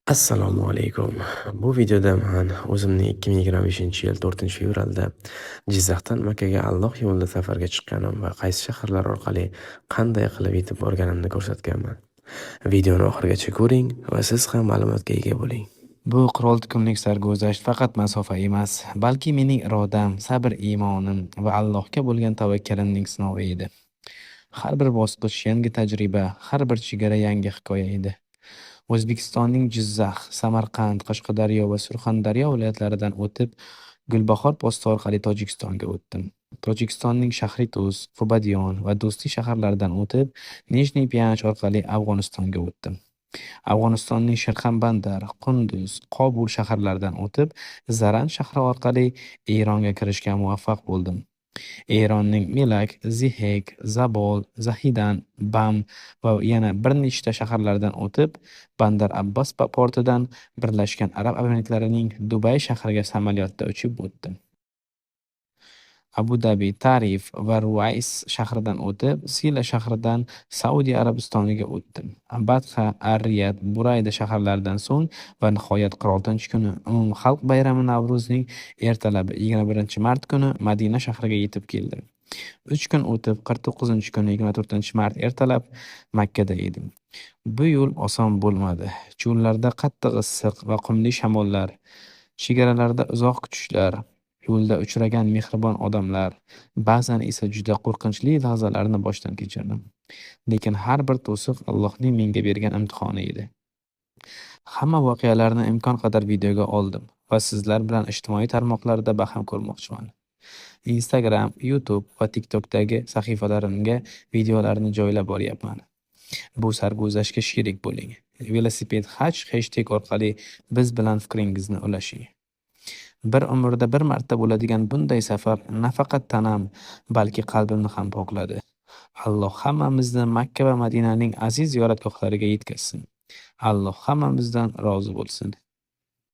Assalomu alaykum. Bu videoda men o'zimning 2025-yil 4-fevralda Jizzaxdan Makkaga Alloh yo'lida safarga chiqqanim va qaysi shaharlar orqali qanday qilib yetib borganimni ko'rsatganman. Videoni oxirigacha ko'ring va siz ham ma'lumotga ega bo'ling. Bu qirol kunlik sarguzasht faqat masofa emas, balki mening irodam, sabr, imonim va Allohga bo'lgan tavakkalimning sinovi edi. Har bir bosqich yangi tajriba, har bir chegara yangi hikoya edi. O'zbekistonning Jizzax, Samarqand, Qashqadaryo va Surxondaryo viloyatlaridan o'tib, Gulbahor posti orqali Tojikistonga o'tdim. Tojikistonning Shahrituz, Qubadyon va Do'stlik shaharlaridan o'tib, Nijniy Tayanch orqali Afg'onistonga o'tdim. Afg'onistonning Shirxanbandar, Qunduz, Qobul shaharlaridan o'tib, Zaran shahri orqali Eronga kirishga muvaffaq bo'ldim. Eronning Milak, Zihek, Zabol, Zahidan, Bam va yana bir nechta shaharlardan o'tib, Bandar Abbos portidan Birlashgan Arab Amirliklarining Dubay shahriga samolyotda uchib o'tdim. Abu Dabi, Tarif va Ruays shahridan o'tib, Sila shahridan Saudiya Arabistoniga o'tdim. Batha, Ar-Riyad, Burayda shaharlaridan so'ng va nihoyat 46-kuni Umumxalq bayrami Navro'zning ertalabi 21-mart kuni Madina shahriga yetib keldim. 3 kun o'tib 49-kuni 24-mart ertalab Makkada edim. Bu yo'l oson bo'lmadi. Yo'llarda qattiq issiq va qumli shamollar, chegaralarda uzoq kutishlar, yo'lda uchragan mehribon odamlar, ba'zan esa juda qo'rqinchli lahzalarni boshdan kechirdim. Lekin har bir to'siq Allohning menga bergan imtihoni edi. Hamma voqealarni imkon qadar videoga oldim va sizlar bilan ijtimoiy tarmoqlarda baham ko'rmoqchiman. Instagram, YouTube va TikTokdagi sahifalarimga videolarni joylab boryapman. Bu sarguzashtga sherik bo'ling. Velosiped Hajj hashtag orqali biz bilan fikringizni ulashing. Bir umrda bir marta bo'ladigan bunday safar nafaqat tanam, balki qalbimni ham pokladi. Alloh hammamizni Makka va Madinaning aziz ziyoratgohlariga yetkazsin. Alloh hammamizdan rozi bo'lsin.